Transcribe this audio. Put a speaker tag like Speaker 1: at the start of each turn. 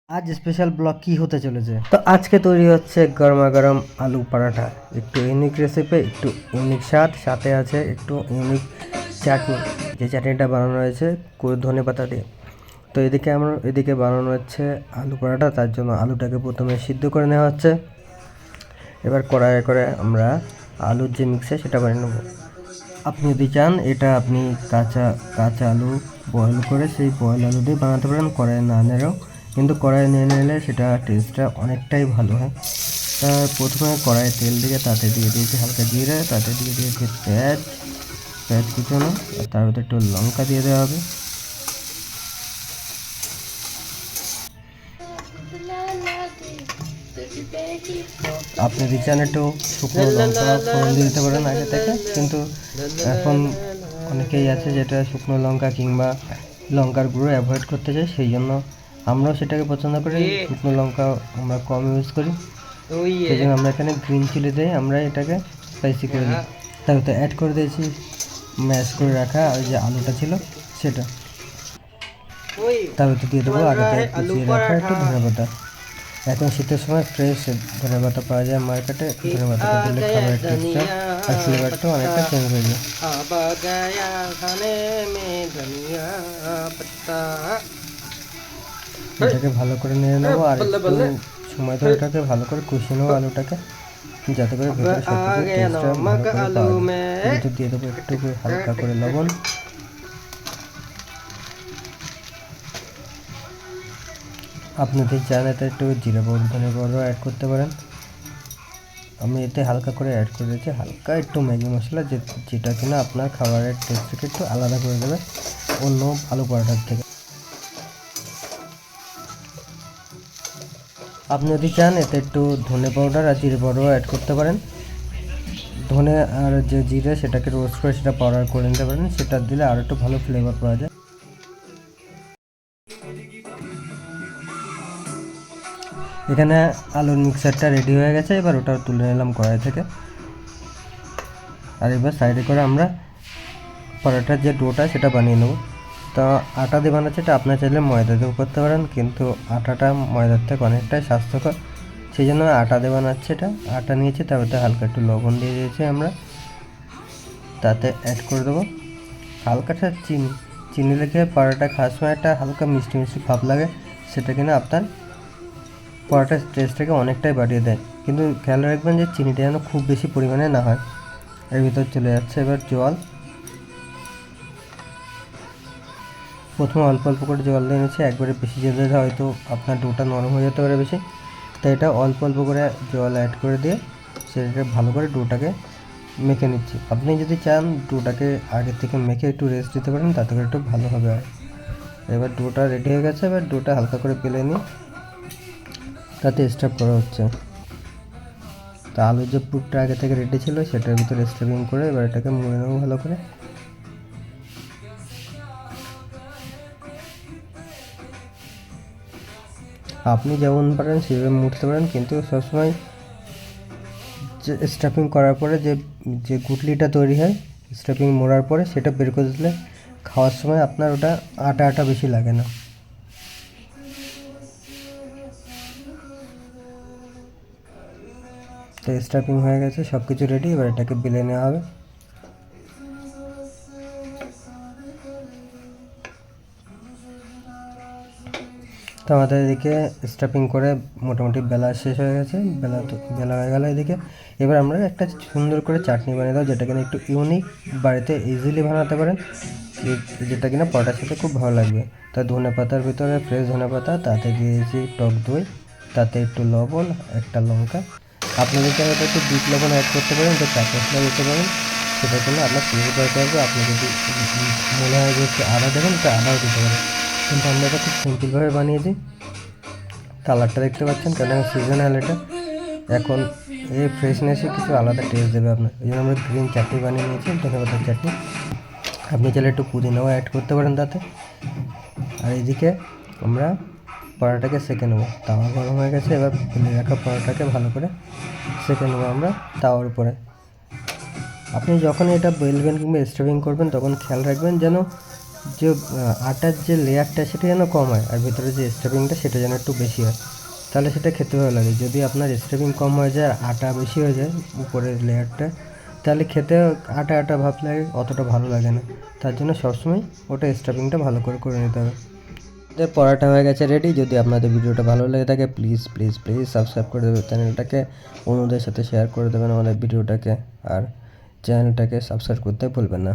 Speaker 1: আজ special blog কি হতে চলেছে? তো আজকে তৈরি হচ্ছে গরমা গরম আলু পরাঠা। একটু ইউনিক রেসিপি, একটু ইউনিক স্বাদ, সাথে আছে একটু ইউনিক চাটনি। যে চাটনিটা বানানো হয়েছে ধনেপাতা দিয়ে। তো এদিকে বানানো হচ্ছে আলু পরাঠা। তার জন্য আলুটাকে প্রথমে সিদ্ধ করে নেওয়া হচ্ছে। এবার কড়াইয়ে করে আমরা আলুর যে মিক্সচার সেটা বানিয়ে নেব। আপনি যদি চান এটা আপনি কাঁচা কাঁচা আলু বয়েল করে সেই বয়েল আলু দিয়ে বানাতে পারেন, কড়াইয়ে না নেড়েও। কিন্তু কড়াইয়ে নিয়ে নিলে সেটা টেস্টটা অনেকটাই ভালো হয়। তা প্রথমে কড়াইয়ে তেল দিয়ে তাতে দিয়ে দিয়েছি হালকা জিরে, তাতে দিয়ে দিয়েছি পেঁয়াজ পেঁয়াজ কুচোনো, আর তার ভিতরে একটু লঙ্কা দিয়ে দেওয়া হবে। আপনি যদি চান একটু শুকনো লঙ্কা ফোড়ন দিয়ে দিতে পারেন আগে থেকে, কিন্তু এখন অনেকেই আছে যেটা শুকনো লঙ্কা কিংবা লঙ্কার গুঁড়ো অ্যাভয়েড করতে চাই, সেই জন্য আমরাও সেটাকে পছন্দ করি। শুকনো লঙ্কা আমরা কম ইউজ করি, সেই জন্য আমরা এখানে গ্রিন চিলি দিয়ে আমরা এটাকে স্পাইসি করে দিই। তার ভিতরে অ্যাড করে দিয়েছি ম্যাশ করে রাখা ওই যে আলুটা ছিল সেটা। তার ভিতরে দিয়ে দেবো আগে থেকে কুচিয়ে রাখা একটু ধনেপাতা। এখন শীতের সময় ফ্রেশ ধনেপাতা পাওয়া যায় মার্কেটে। ধনেপাতাটা দিলে খাবারের টেক্সচার আর ফ্লেভারটাও অনেকটা চেঞ্জ হয়ে যায়। এটাকে ভালো করে নিয়ে নেবো আর একটু সময় ধরে এটাকে ভালো করে কষিয়ে নেবো আলুটাকে, যাতে করে ভেতরে সব কিছু টেস্টটা ভালো করে পাওয়া যায়। ভিতর দিয়ে দেবো একটু হালকা করে লবণ। আপনি যদি চান এতে একটু জিরে পাউডার ধনে পাউডারও অ্যাড করতে পারেন। আমি এতে হালকা করে অ্যাড করে দিয়েছি হালকা একটু ম্যাগি মশলা, যেটা কিনা আপনার খাবারের টেস্টটাকে একটু আলাদা করে দেবে অন্য আলু পরাঠার থেকে। আপনি যদি চান এতে একটু ধনে পাউডার আর জিরে পাউডারও অ্যাড করতে পারেন। ধনে আর যে জিরে সেটাকে রোস্ট করে সেটা পাউডার করে নিতে পারেন, সেটা দিলে আর একটু ভালো ফ্লেভার পাওয়া যায়। এখানে আলুর মিক্সারটা রেডি হয়ে গেছে, এবার ওটা তুলে নিলাম কড়াই থেকে। আর এবার সাইডে করে আমরা পরোটার যে ডোটা সেটা বানিয়ে নেব। তো আটা দিয়ে বানাচ্ছে, এটা আপনার চাইলে ময়দা দিয়েও করতে পারেন, কিন্তু আটাটা ময়দার থেকে অনেকটাই স্বাস্থ্যকর, সেই জন্য আটা দিয়ে বানাচ্ছে। এটা আটা নিয়েছি, তারপরে হালকা একটু লবণ দিয়ে দিয়েছি আমরা, তাতে অ্যাড করে দেবো হালকাটা চিনি। চিনি রেখে পরোটা খাওয়ার সময় একটা হালকা মিষ্টি মিষ্টি ভাব লাগে, সেটা কিনা আপনার পরোটার টেস্টটাকে অনেকটাই বাড়িয়ে দেয়। কিন্তু খেয়াল রাখবেন যে চিনিটা যেন খুব বেশি পরিমাণে না হয়। এর ভিতর চলে যাচ্ছে এবার জল। প্রথমে অল্প অল্প করে জল দিয়ে নিচ্ছি, একবারে বেশি জল দিলে হয়তো আপনার ডোটা নরম হয়ে যেতে পারে বেশি, তাই এটা অল্প অল্প করে জল অ্যাড করে দিয়ে সেটাকে ভালো করে ডোটাকে মেখে নিচ্ছি। আপনি যদি চান ডোটাকে আগে থেকে মেখে একটু রেস্ট দিতে পারেন, তাতে করে একটু ভালো হবে। আর এবার ডোটা রেডি হয়ে গেছে, এবার ডোটা হালকা করে পেলে নিই, তাতে স্টাফ করা হচ্ছে। তা আলুর যে পুরটা আগে থেকে রেডি ছিল সেটার ভিতরে স্টাফিং করে এবার এটাকে মুড়ে নেবো ভালো করে। আপনি যেমন পারেন সেভাবে মুড়তে পারেন, কিন্তু সবসময় যে স্টাফিং করার পরে যে যে গুটলিটা তৈরি হয় স্টাফিং মোড়ার পরে, সেটা বের করে দিলে খাওয়ার সময় আপনার ওটা আটা আটা বেশি লাগে না। তো স্টাফিং হয়ে গেছে, সব কিছু রেডি, এবার এটাকে বেলে নেওয়া হবে। তো আমাদের এদিকে স্টাফিং করে মোটামুটি বেলা শেষ হয়ে গেছে, বেলা হয়ে গেল এদিকে। এবার আমরা একটা সুন্দর করে চাটনি বানিয়ে দেবো, যেটা কিনা একটু ইউনিক, বাড়িতে ইজিলি বানাতে পারেন, যেটা কিনা পরোটার সাথে খুব ভালো লাগবে। তা ধনে পাতার ভিতরে ফ্রেশ ধনে পাতা, তাতে দিয়েছি টক দই, তাতে একটু লবণ, একটা লঙ্কা। আপনি যদি চান একটু বিট লবণ অ্যাড করতে পারেন, তো চাট মশলা দিতে পারেন, সেটার জন্য আপনার ফ্লেভার দরকার হবে। আপনি যদি মনে হয় যে একটু আদা দেবেন তো আদাও দিতে পারেন, কিন্তু আমরা এটা খুব সিম্পলভাবে বানিয়েছি। কালারটা দেখতে পাচ্ছেন, কারণ সিজনাল এটা, এখন এই ফ্রেশনেসে কিছু আলাদা টেস্ট দেবে আপনার, এই জন্য আমরা গ্রিন চাটনি বানিয়ে নিয়েছি, ধনেপাতার চাটনি। আপনি চাইলে একটু পুদিনাও অ্যাড করতে পারেন তাতে। আর এদিকে আমরা পরোটাকে সেঁকে নেবো, তাওয়া গরম হয়ে গেছে, এবার ফেলে রাখা পরোটাকে ভালো করে সেঁকে নেবো আমরা তাওয়ার উপরে। আপনি যখন এটা বেলবেন কিংবা স্টাফিং করবেন তখন খেয়াল রাখবেন যেন যে আটার যে লেয়ারটা সেটা যেন কম হয়, আর ভিতরে যে স্টাফিংটা সেটা যেন একটু বেশি হয়, তাহলে সেটা খেতে ভালো লাগে। যদি আপনার স্টাফিং কম হয়ে যায় আর আটা বেশি হয়ে যায় উপরের লেয়ারটা, তাহলে খেতে আটা আটা ভাব লাগে, অতটা ভালো লাগে না। তার জন্য সবসময় ওটা স্টাফিংটা ভালো করে করে নিতে হবে। আমাদের পরাটা হয়ে গেছে রেডি। যদি আপনাদের ভিডিওটা ভালো লেগে থাকে প্লিজ প্লিজ প্লিজ সাবস্ক্রাইব করে দেবেন চ্যানেলটাকে, অন্যদের সাথে শেয়ার করে দেবেন আমাদের ভিডিওটাকে, আর চ্যানেলটাকে সাবস্ক্রাইব করতে ভুলবেন না।